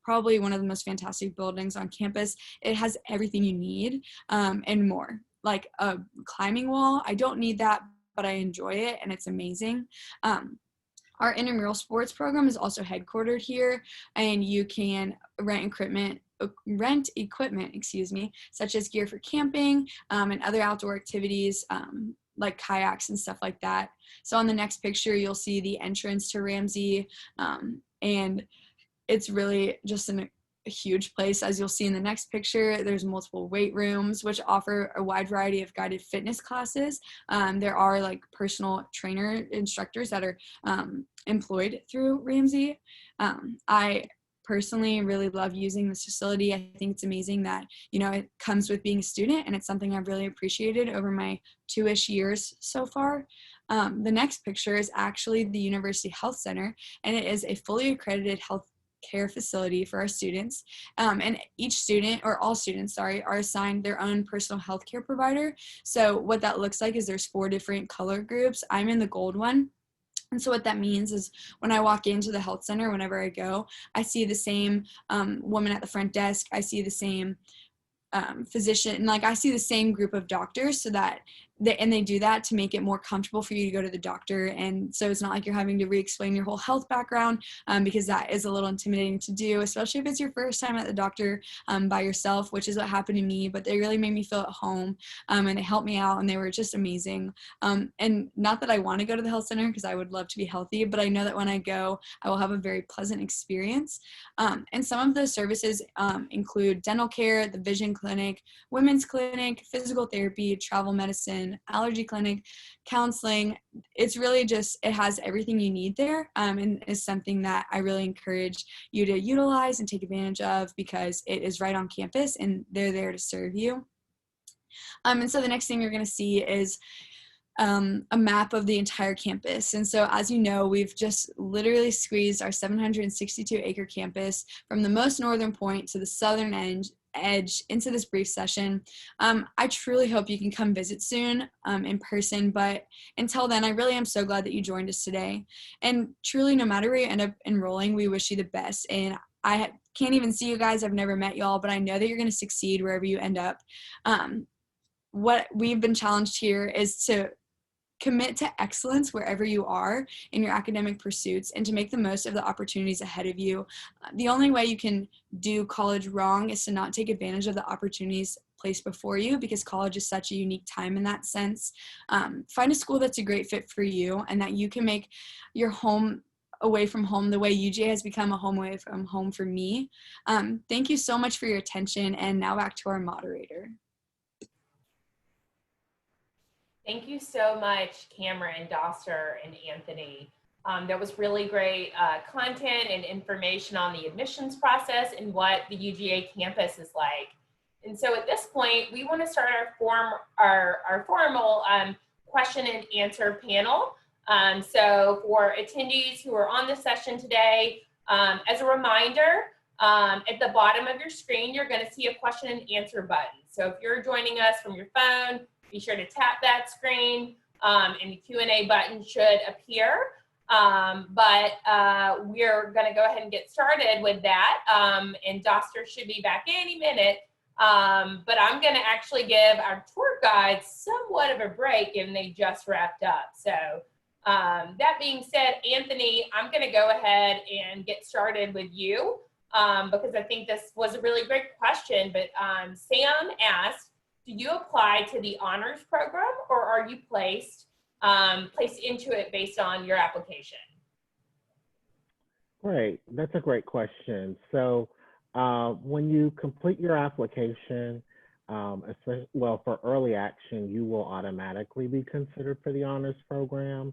probably one of the most fantastic buildings on campus. It has everything you need, and more. Like a climbing wall, I don't need that, but I enjoy it, and it's amazing. Our intramural sports program is also headquartered here, and you can rent equipment, such as gear for camping and other outdoor activities like kayaks and stuff like that. So on the next picture, you'll see the entrance to Ramsey, and it's really just a huge place. As you'll see in the next picture, there's multiple weight rooms, which offer a wide variety of guided fitness classes. There are personal trainer instructors that are employed through Ramsey. I personally really love using this facility. I think it's amazing that, it comes with being a student, and it's something I've really appreciated over my 2-ish years so far. The next picture is actually the University Health Center, and it is a fully accredited health care facility for our students, and each student, or all students, are assigned their own personal health care provider. So what that looks like is there's 4 different color groups. I'm in the gold one. And so what that means is when I walk into the health center, whenever I go, I see the same woman at the front desk. I see the same physician, I see the same group of doctors, so that they do that to make it more comfortable for you to go to the doctor. And so it's not like you're having to re-explain your whole health background, because that is a little intimidating to do, especially if it's your first time at the doctor by yourself, which is what happened to me. But they really made me feel at home, and they helped me out, and they were just amazing. And not that I want to go to the health center, because I would love to be healthy, but I know that when I go, I will have a very pleasant experience. And some of those services include dental care, the vision clinic, women's clinic, physical therapy, travel medicine, allergy clinic, counseling. It's really just, it has everything you need there, and is something that I really encourage you to utilize and take advantage of, because it is right on campus and they're there to serve you. And so the next thing you're going to see is a map of the entire campus. And so, as you know, we've just literally squeezed our 762-acre campus from the most northern point to the southern edge into this brief session. I truly hope you can come visit soon in person, but until then, I really am so glad that you joined us today. And truly, no matter where you end up enrolling, we wish you the best. And I can't even see you guys. I've never met y'all, but I know that you're going to succeed wherever you end up. What we've been challenged here is to commit to excellence wherever you are in your academic pursuits, and to make the most of the opportunities ahead of you. The only way you can do college wrong is to not take advantage of the opportunities placed before you, because college is such a unique time in that sense. Find a school that's a great fit for you, and that you can make your home away from home the way UGA has become a home away from home for me. Thank you so much for your attention, and now back to our moderator. Thank you so much, Cameron, Doster, and Anthony. That was really great content and information on the admissions process and what the UGA campus is like. And so at this point, we want to start our formal question and answer panel. So for attendees who are on the session today, as a reminder, at the bottom of your screen, you're going to see a question and answer button. So if you're joining us from your phone, be sure to tap that screen and the Q&A button should appear. We're going to go ahead and get started with that. And Doster should be back any minute. But I'm going to actually give our tour guides somewhat of a break given they just wrapped up. So that being said, Anthony, I'm going to go ahead and get started with you because I think this was a really great question. But Sam asked, do you apply to the honors program or are you placed into it based on your application? Great, that's a great question. So when you complete your application, for early action, you will automatically be considered for the honors program.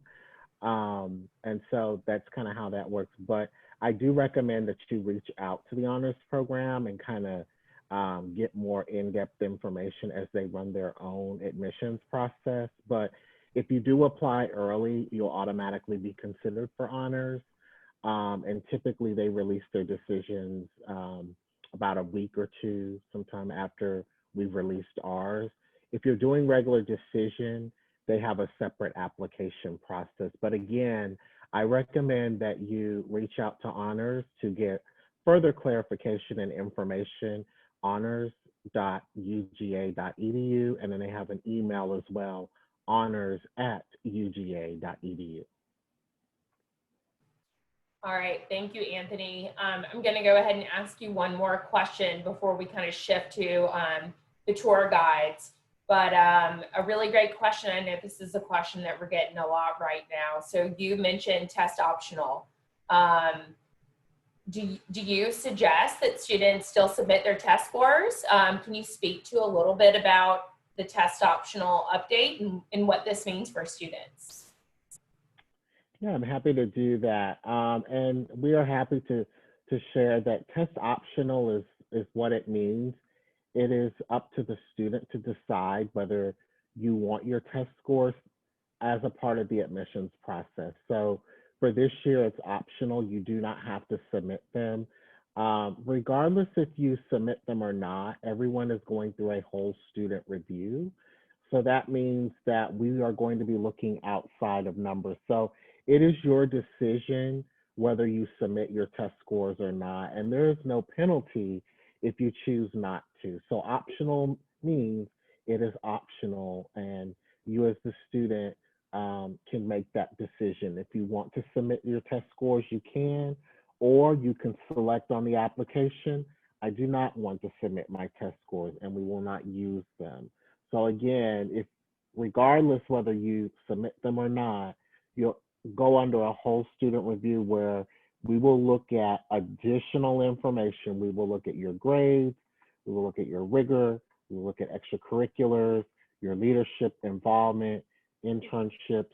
And so that's kind of how that works. But I do recommend that you reach out to the honors program and kind of get more in-depth information as they run their own admissions process. But if you do apply early, you'll automatically be considered for honors. And typically they release their decisions about a week or two, sometime after we've released ours. If you're doing regular decision, they have a separate application process. But again, I recommend that you reach out to honors to get further clarification and information, honors.uga.edu, and then they have an email as well, honors@uga.edu. All right, thank you, Anthony. I'm going to go ahead and ask you one more question before we kind of shift to the tour guides. But a really great question. I know this is a question that we're getting a lot right now. So you mentioned test optional. Do you suggest that students still submit their test scores? Can you speak to a little bit about the test optional update and what this means for students? Yeah, I'm happy to do that. And we are happy to share that test optional is what it means. It is up to the student to decide whether you want your test scores as a part of the admissions process. So for this year, it's optional. You do not have to submit them. Regardless if you submit them or not, everyone is going through a whole student review. So that means that we are going to be looking outside of numbers. So it is your decision whether you submit your test scores or not, and there is no penalty if you choose not to. So optional means it is optional, and you as the student can make that decision. If you want to submit your test scores, you can, or you can select on the application, I do not want to submit my test scores, and we will not use them. So again, if regardless whether you submit them or not, you'll go under a whole student review where we will look at additional information. We will look at your grades, we will look at your rigor, we will look at extracurriculars, your leadership involvement, internships,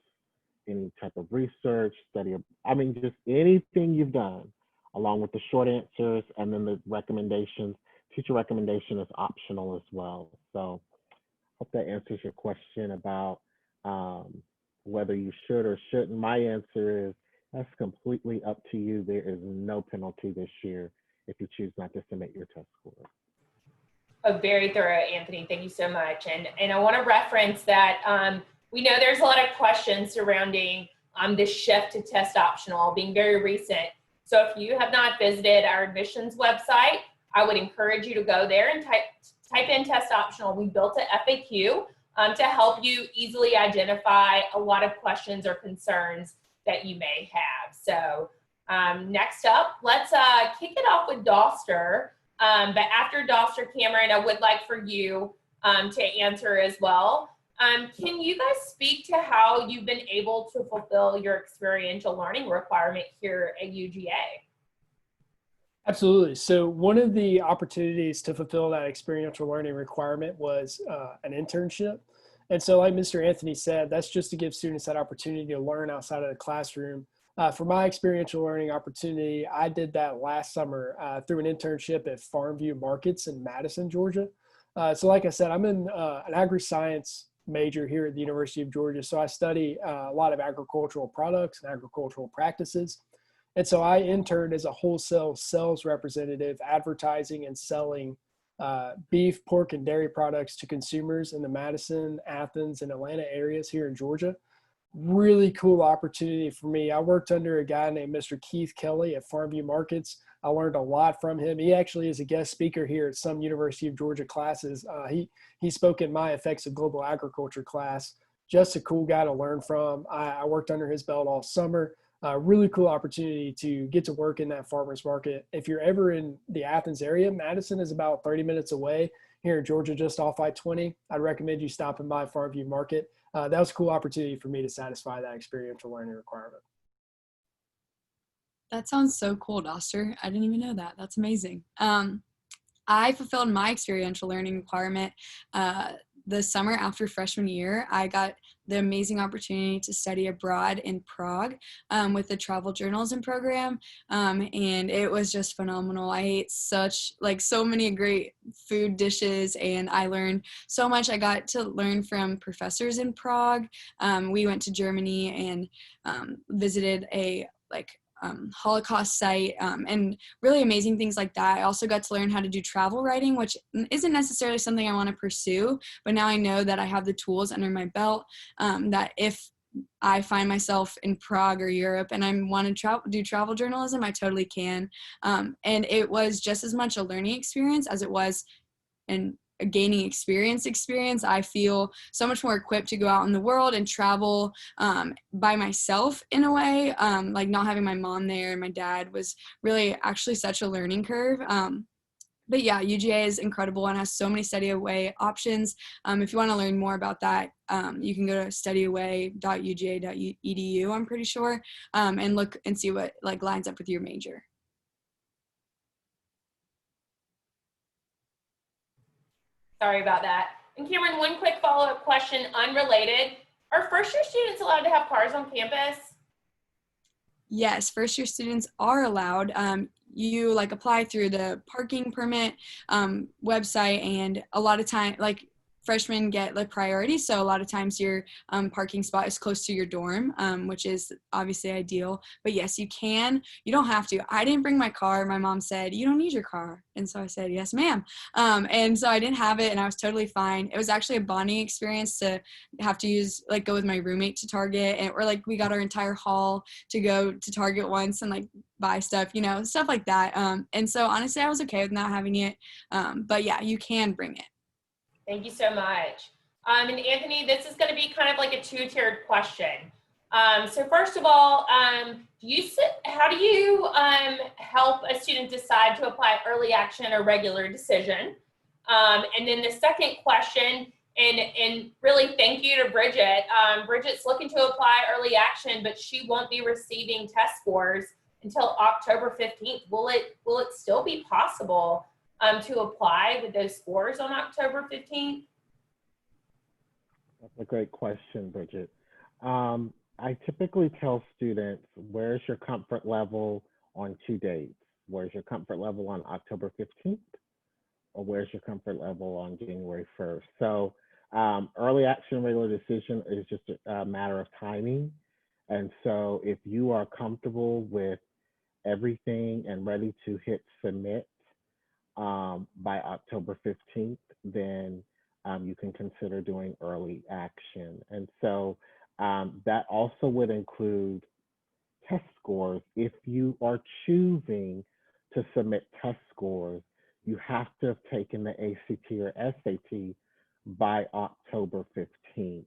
any type of research, just anything you've done, along with the short answers and then the recommendations. Teacher recommendation is optional as well. So hope that answers your question about whether you should or shouldn't. My answer is that's completely up to you. There is no penalty this year if you choose not to submit your test score. Oh, very thorough, Anthony. Thank you so much. And I want to reference that we know there's a lot of questions surrounding this shift to test optional being very recent. So if you have not visited our admissions website, I would encourage you to go there and type in test optional. We built an FAQ to help you easily identify a lot of questions or concerns that you may have. So next up, let's kick it off with Doster. But after Doster, Cameron, I would like for you to answer as well. Can you guys speak to how you've been able to fulfill your experiential learning requirement here at UGA? Absolutely. So one of the opportunities to fulfill that experiential learning requirement was an internship. And so like Mr. Anthony said, that's just to give students that opportunity to learn outside of the classroom For my experiential learning opportunity, I did that last summer through an internship at Farmview Markets in Madison, Georgia. So like I said, I'm in an agri-science major here at the University of Georgia. So I study a lot of agricultural products and agricultural practices. And so I interned as a wholesale sales representative, advertising and selling beef, pork, and dairy products to consumers in the Madison, Athens, and Atlanta areas here in Georgia. Really cool opportunity for me. I worked under a guy named Mr. Keith Kelly at Farmview Markets. I learned a lot from him. He actually is a guest speaker here at some University of Georgia classes. He spoke in my Effects of Global Agriculture class. Just a cool guy to learn from. I worked under his belt all summer. Really cool opportunity to get to work in that farmer's market. If you're ever in the Athens area, Madison is about 30 minutes away here in Georgia, just off I-20. I'd recommend you stopping by Farmview Market. That was a cool opportunity for me to satisfy that experiential learning requirement. That sounds so cool, Doster. I didn't even know that. That's amazing. I fulfilled my experiential learning requirement the summer after freshman year. I got the amazing opportunity to study abroad in Prague with the travel journalism program, and it was just phenomenal. I ate so many great food dishes, and I learned so much. I got to learn from professors in Prague. We went to Germany and visited a Holocaust site and really amazing things like that. I also got to learn how to do travel writing, which isn't necessarily something I want to pursue, but now I know that I have the tools under my belt that if I find myself in Prague or Europe and I want to do travel journalism, I totally can. And it was just as much a learning experience as it was a gaining experience. I feel so much more equipped to go out in the world and travel by myself in a way. Like not having my mom there and my dad was really actually such a learning curve. But yeah, UGA is incredible and has so many study away options. If you want to learn more about that, you can go to studyaway.uga.edu, I'm pretty sure, and look and see what lines up with your major. Sorry about that. And Cameron, one quick follow-up question, unrelated. Are first-year students allowed to have cars on campus? Yes, first-year students are allowed. You apply through the parking permit website, and a lot of time, freshmen get priority. So a lot of times your parking spot is close to your dorm, which is obviously ideal. But yes, you can. You don't have to. I didn't bring my car. My mom said, "You don't need your car." And so I said, "Yes, ma'am." And so I didn't have it, and I was totally fine. It was actually a bonding experience to have to go with my roommate to Target, and we got our entire haul to go to Target once and buy stuff, stuff like that. And so honestly, I was okay with not having it. But yeah, you can bring it. Thank you so much. And Anthony, this is going to be kind of like a two-tiered question. So first of all, how do you help a student decide to apply early action or regular decision? And then the second question, and really thank you to Bridget. Bridget's looking to apply early action, but she won't be receiving test scores until October 15th. Will it still be possible to apply with those scores on October 15th? That's a great question, Bridget. I typically tell students, where's your comfort level on 2 dates? Where's your comfort level on October 15th? Or where's your comfort level on January 1st? So early action, regular decision is just a matter of timing. And so if you are comfortable with everything and ready to hit submit by October 15th, then you can consider doing early action. And so that also would include test scores. If you are choosing to submit test scores, you have to have taken the ACT or SAT by October 15th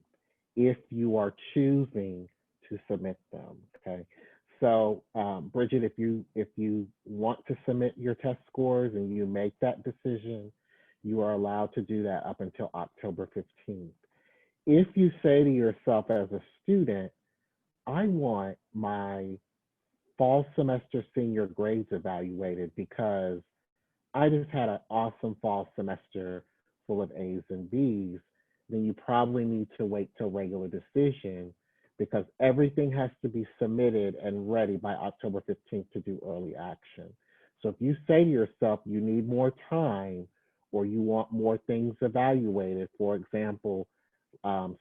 if you are choosing to submit them, okay? So Bridget, if you want to submit your test scores and you make that decision, you are allowed to do that up until October 15th. If you say to yourself as a student, I want my fall semester senior grades evaluated because I just had an awesome fall semester full of A's and B's, then you probably need to wait till regular decision because everything has to be submitted and ready by October 15th to do early action. So if you say to yourself, you need more time or you want more things evaluated, for example,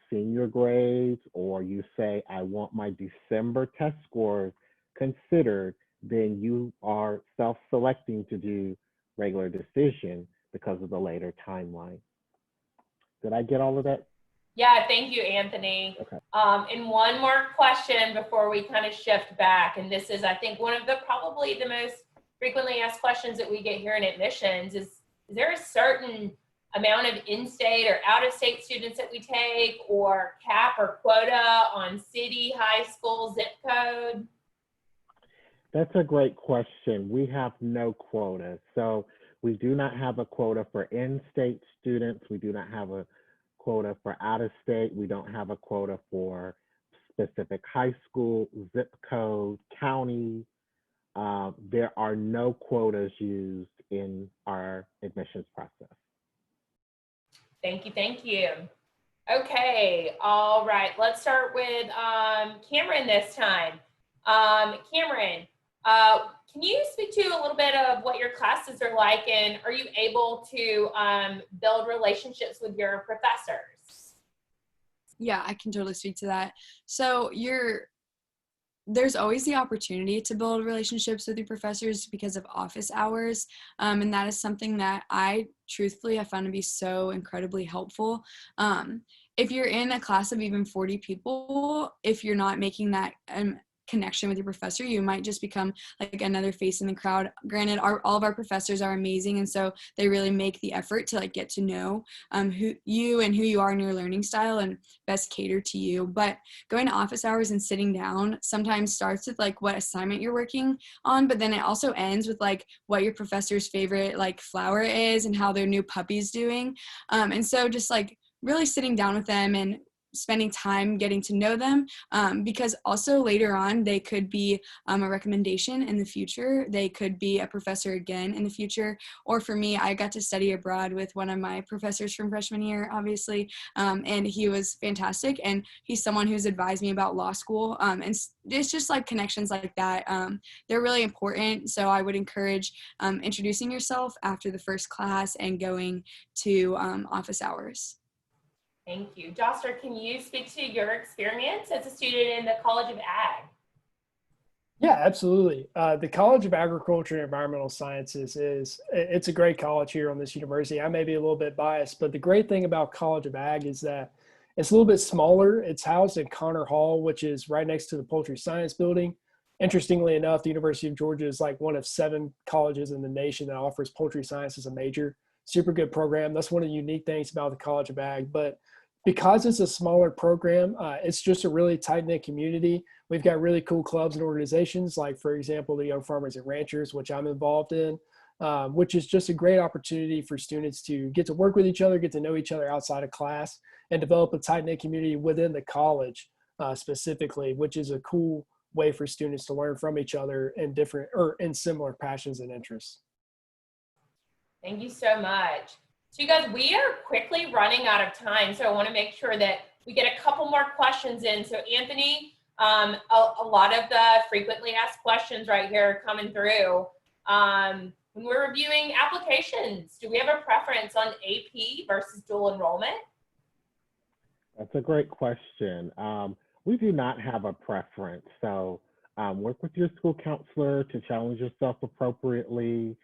senior grades, or you say, I want my December test scores considered, then you are self-selecting to do regular decision because of the later timeline. Did I get all of that? Yeah, thank you, Anthony. Okay. And one more question before we kind of shift back. And this is, I think, one of the probably the most frequently asked questions that we get here in admissions is there a certain amount of in-state or out-of-state students that we take, or cap or quota on city, high school, zip code? That's a great question. We have no quota. So we do not have a quota for in-state students. We do not have a quota for out-of-state. We don't have a quota for specific high school, zip code, county. There are no quotas used in our admissions process. Thank you, thank you. Okay, all right, let's start with Cameron this time. Cameron, can you speak to a little bit of what your classes are like, and are you able to build relationships with your professors? Yeah, I can totally speak to that. So there's always the opportunity to build relationships with your professors because of office hours. And that is something that I truthfully have found to be so incredibly helpful. If you're in a class of even 40 people, if you're not making that connection with your professor, you might just become like another face in the crowd. Granted, all of our professors are amazing, and so they really make the effort to like get to know who you are in your learning style and best cater to you. But going to office hours and sitting down sometimes starts with like what assignment you're working on, but then it also ends with like what your professor's favorite like flower is and how their new puppy's doing. And so just like really sitting down with them and spending time getting to know them, because also later on they could be a recommendation in the future. They could be a professor again in the future. Or for me, I got to study abroad with one of my professors from freshman year, obviously, and he was fantastic. And he's someone who's advised me about law school. And it's just like connections like that. They're really important. So I would encourage introducing yourself after the first class and going to office hours. Thank you. Joster, can you speak to your experience as a student in the College of Ag? Yeah, absolutely. The College of Agriculture and Environmental Sciences it's a great college here on this university. I may be a little bit biased, but the great thing about College of Ag is that it's a little bit smaller. It's housed in Connor Hall, which is right next to the Poultry Science Building. Interestingly enough, the University of Georgia is like one of 7 colleges in the nation that offers poultry science as a major. Super good program. That's one of the unique things about the College of Ag. But because it's a smaller program, it's just a really tight-knit community. We've got really cool clubs and organizations, like, for example, the Young Farmers and Ranchers, which I'm involved in, which is just a great opportunity for students to get to work with each other, get to know each other outside of class, and develop a tight-knit community within the college specifically, which is a cool way for students to learn from each other in different or in similar passions and interests. Thank you so much. So you guys, we are quickly running out of time, so I want to make sure that we get a couple more questions in. So Anthony, a lot of the frequently asked questions right here are coming through. When we're reviewing applications, do we have a preference on AP versus dual enrollment? That's a great question. We do not have a preference. So work with your school counselor to challenge yourself appropriately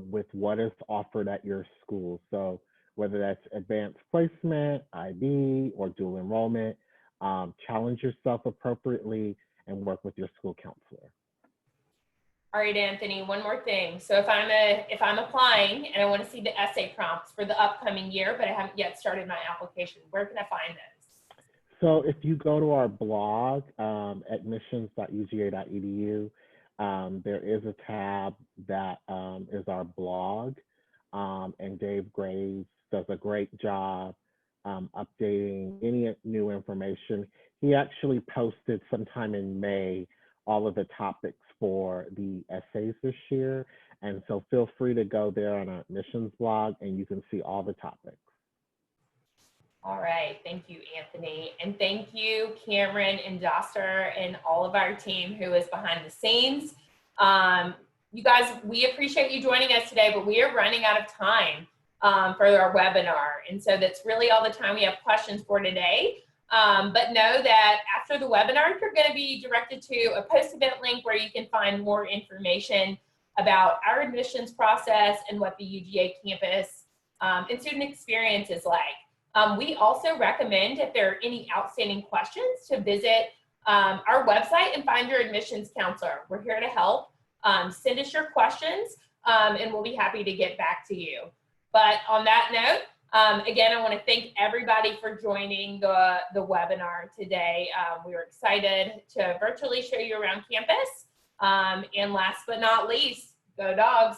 with what is offered at your school. So whether that's advanced placement, IB, or dual enrollment, challenge yourself appropriately and work with your school counselor. All right, Anthony, one more thing. So if I'm applying and I want to see the essay prompts for the upcoming year, but I haven't yet started my application, where can I find those? So if you go to our blog, admissions.uga.edu, there is a tab that is our blog, and Dave Graves does a great job updating any new information. He actually posted sometime in May all of the topics for the essays this year, and so feel free to go there on our admissions blog and you can see all the topics. All right, thank you, Anthony. And thank you, Cameron and Doster and all of our team who is behind the scenes. You guys, we appreciate you joining us today, but we are running out of time for our webinar. And so that's really all the time we have questions for today. But know that after the webinar, you're going to be directed to a post-event link where you can find more information about our admissions process and what the UGA campus and student experience is like. We also recommend, if there are any outstanding questions, to visit our website and find your admissions counselor. We're here to help. Send us your questions and we'll be happy to get back to you. But on that note, again, I want to thank everybody for joining the webinar today. We were excited to virtually show you around campus. And last but not least, go Dogs.